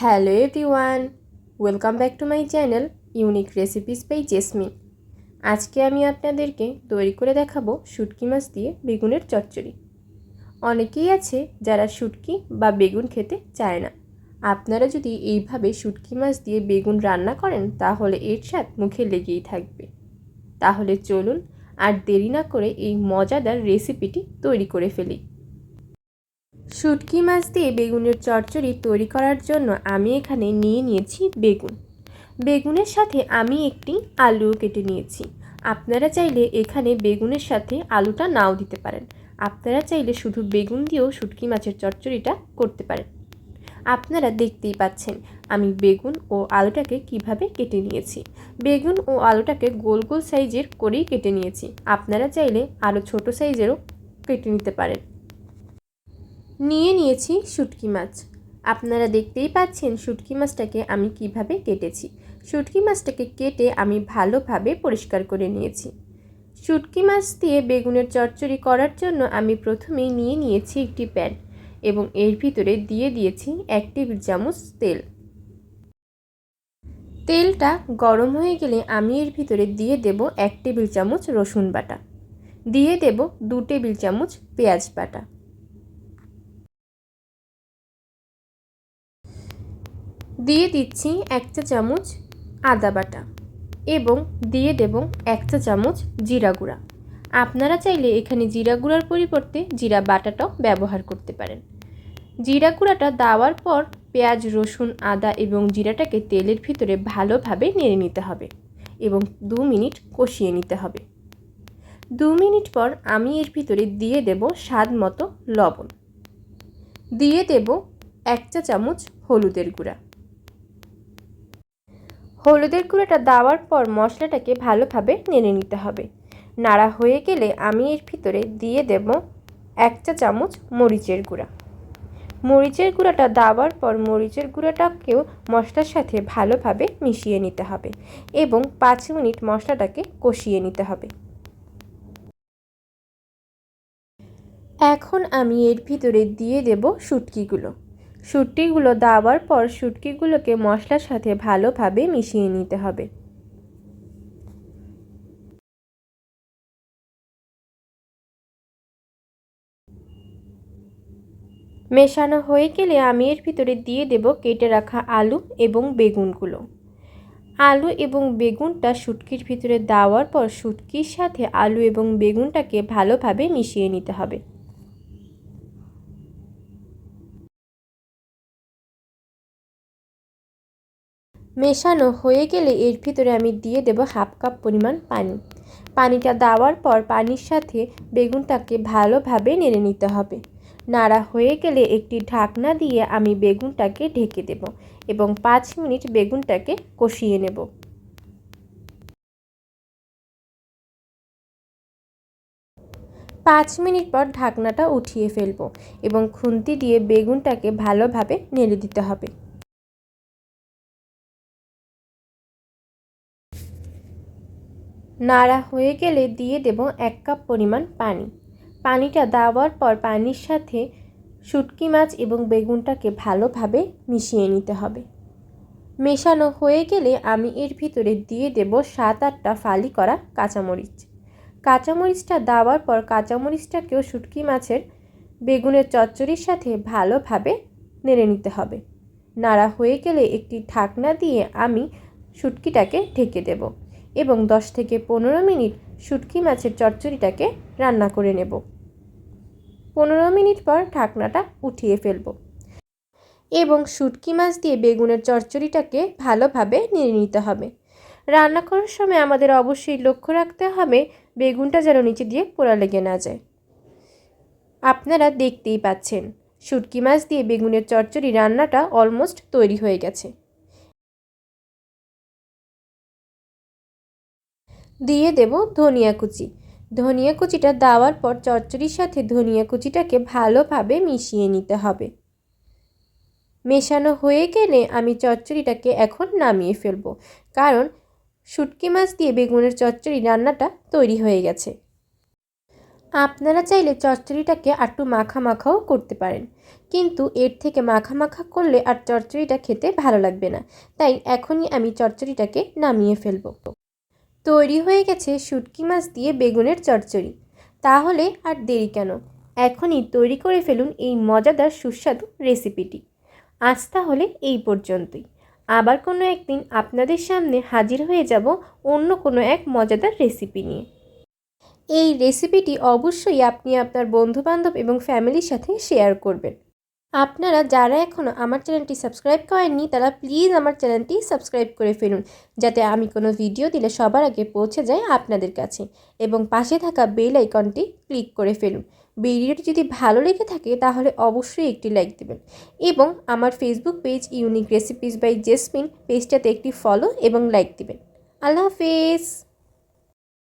Hello everyone, welcome back to my channel unique recipes by Jesmin. আজকে আমি আপনাদেরকে তৈরি করে দেখাবো শুটকি মাছ দিয়ে বেগুনের চচ্চড়ি। অনেকেই আছে যারা শুটকি বা বেগুন খেতে চায় না। আপনারা যদি এইভাবে শুটকি মাছ দিয়ে বেগুন রান্না করেন তাহলে এর স্বাদ মুখে লেগেই থাকবে। তাহলে চলুন আর দেরি না করে এই মজাদার রেসিপিটি তৈরি করে ফেলি। শুটকি মাছ দিয়ে বেগুনের চচ্চড়ি তৈরি করার জন্য আমি এখানে নিয়ে নিয়েছি বেগুনের সাথে আমি একটি আলুও কেটে নিয়েছি। আপনারা চাইলে এখানে বেগুনের সাথে আলুটা নাও দিতে পারেন। আপনারা চাইলে শুধু বেগুন দিয়েও শুটকি মাছের চচ্চড়িটা করতে পারেন। আপনারা দেখতেই পাচ্ছেন আমি বেগুন ও আলুটাকে কিভাবে কেটে নিয়েছি। বেগুন ও আলুটাকে গোল গোল সাইজের করেই কেটে নিয়েছি। আপনারা চাইলে আরও ছোট সাইজেরও কেটে নিতে পারেন। নিয়ে নিয়েছি শুটকি মাছ। আপনারা দেখতেই পাচ্ছেন শুটকি মাছটাকে আমি কিভাবে কেটেছি। শুটকি মাছটাকে কেটে আমি ভালোভাবে পরিষ্কার করে নিয়েছি। শুটকি মাছ দিয়ে বেগুনের চচ্চড়ি করার জন্য আমি প্রথমেই নিয়ে নিয়েছি একটি প্যান এবং এর ভিতরে দিয়ে দিয়েছি 1 টেবিল চামচ তেল। তেলটা গরম হয়ে গেলে আমি এর ভিতরে দিয়ে দেব 1 টেবিল চামচ রসুন বাটা, দিয়ে দেব 2 টেবিল চামচ পেঁয়াজ বাটা, দিয়ে দিচ্ছি 1 চা চামচ আদা বাটা এবং দিয়ে দেব 1 চা চামচ জিরা গুঁড়া। আপনারা চাইলে এখানে জিরা গুঁড়ার পরিবর্তে জিরা বাটাটাও ব্যবহার করতে পারেন। জিরা গুঁড়াটা দেওয়ার পর পেঁয়াজ, রসুন, আদা এবং জিরাটাকে তেলের ভিতরে ভালোভাবে নেড়ে নিতে হবে এবং 2 মিনিট কষিয়ে নিতে হবে। 2 মিনিট পর আমি এর ভিতরে দিয়ে দেব স্বাদ মতো লবণ, দিয়ে দেব 1 চা চামচ হলুদের গুঁড়া। হলুদের গুঁড়োটা দেওয়ার পর মশলাটাকে ভালোভাবে নেড়ে নিতে হবে। নাড়া হয়ে গেলে আমি এর ভিতরে দিয়ে দেব 1 চা চামচ মরিচের গুঁড়া। মরিচের গুঁড়াটা দেওয়ার পর মরিচের গুঁড়াটাকেও মশলার সাথে ভালোভাবে মিশিয়ে নিতে হবে এবং 5 মিনিট মশলাটাকে কষিয়ে নিতে হবে। এখন আমি এর ভিতরে দিয়ে দেব শুটকিগুলো দেওয়ার পর শুটকিগুলোকে মশলার সাথে ভালোভাবে মিশিয়ে নিতে হবে। মেশানো হয়ে গেলে আমি এর ভিতরে দিয়ে দেব কেটে রাখা আলু এবং বেগুনগুলো। আলু এবং বেগুনটা শুটকির ভিতরে দেওয়ার পর শুটকির সাথে আলু এবং বেগুনটাকে ভালোভাবে মিশিয়ে নিতে হবে। মেশানো হয়ে গেলে এর ভিতরে আমি দিয়ে দেব 1/2 কাপ পরিমাণ পানি। পানিটা দেওয়ার পর পানির সাথে বেগুনটাকে ভালোভাবে নেড়ে নিতে হবে। নাড়া হয়ে গেলে একটি ঢাকনা দিয়ে আমি বেগুনটাকে ঢেকে দেব এবং 5 মিনিট বেগুনটাকে কষিয়ে নেব। 5 মিনিট পর ঢাকনাটা উঠিয়ে ফেলব এবং খুন্তি দিয়ে বেগুনটাকে ভালোভাবে নেড়ে দিতে হবে। নাড়া হয়ে গেলে দিয়ে দেব 1 কাপ পরিমাণ পানি। পানিটা দেওয়ার পর পানির সাথে শুটকি মাছ এবং বেগুনটাকে ভালোভাবে মিশিয়ে নিতে হবে। মেশানো হয়ে গেলে আমি এর ভিতরে দিয়ে দেব 7-8টা ফালি করা কাঁচামরিচ। কাঁচামরিচটা দেওয়ার পর কাঁচামরিচটাকেও শুটকি মাছের বেগুনের চচ্চড়ির সাথে ভালোভাবে নেড়ে নিতে হবে। নাড়া হয়ে গেলে একটি ঢাকনা দিয়ে আমি শুটকিটাকে ঢেকে দেব এবং 10 থেকে 15 মিনিট শুটকি মাছের চচ্চড়িটাকে রান্না করে নেব। 15 মিনিট পর ঢাকনাটা উঠিয়ে ফেলব এবং শুটকি মাছ দিয়ে বেগুনের চচ্চড়িটাকে ভালোভাবে নেড়ে নিতে হবে। রান্না করার সময় আমাদের অবশ্যই লক্ষ্য রাখতে হবে বেগুনটা যেন নিচে দিয়ে পোড়া লেগে না যায়। আপনারা দেখতেই পাচ্ছেন শুটকি মাছ দিয়ে বেগুনের চচ্চড়ি রান্নাটা অলমোস্ট তৈরি হয়ে গেছে। দিয়ে দেব ধনিয়া কুচি। ধনিয়া কুচিটা দেওয়ার পর চচ্চড়ির সাথে ধনিয়া কুচিটাকে ভালোভাবে মিশিয়ে নিতে হবে। মেশানো হয়ে গেলে আমি চচ্চড়িটাকে এখন নামিয়ে ফেলব, কারণ শুটকি মাছ দিয়ে বেগুনের চচ্চড়ি রান্নাটা তৈরি হয়ে গেছে। আপনারা চাইলে চচ্চড়িটাকে একটু মাখা মাখাও করতে পারেন, কিন্তু এর থেকে মাখা মাখা করলে আর চচ্চড়িটা খেতে ভালো লাগবে না। তাই এখনই আমি চচ্চড়িটাকে নামিয়ে ফেলব। তৈরি হয়ে গেছে শুটকি মাছ দিয়ে বেগুনের চচ্চড়ি। তাহলে আর দেরি কেন, এখনই তৈরি করে ফেলুন এই মজাদার সুস্বাদু রেসিপিটি। আজ তাহলে এই পর্যন্তই। আবার কোনো একদিন আপনাদের সামনে হাজির হয়ে যাব অন্য কোনো এক মজাদার রেসিপি নিয়ে। এই রেসিপিটি অবশ্যই আপনি আপনার বন্ধুবান্ধব এবং ফ্যামিলির সাথে শেয়ার করবেন। আপনারা যারা এখনও আমার চ্যানেলটি সাবস্ক্রাইব করেননি তারা প্লিজ আমার চ্যানেলটি সাবস্ক্রাইব করে ফেলুন, যাতে আমি কোনো ভিডিও দিলে সবার আগে পৌঁছে যায় আপনাদের কাছে, এবং পাশে থাকা বেল আইকনটি ক্লিক করে ফেলুন। ভিডিওটি যদি ভালো লেগে থাকে তাহলে অবশ্যই একটি লাইক দেবেন, এবং আমার Facebook page unique recipes by Jasmine পেজটাতে একটি ফলো এবং লাইক দেবেন। আল্লাহ হাফেজ।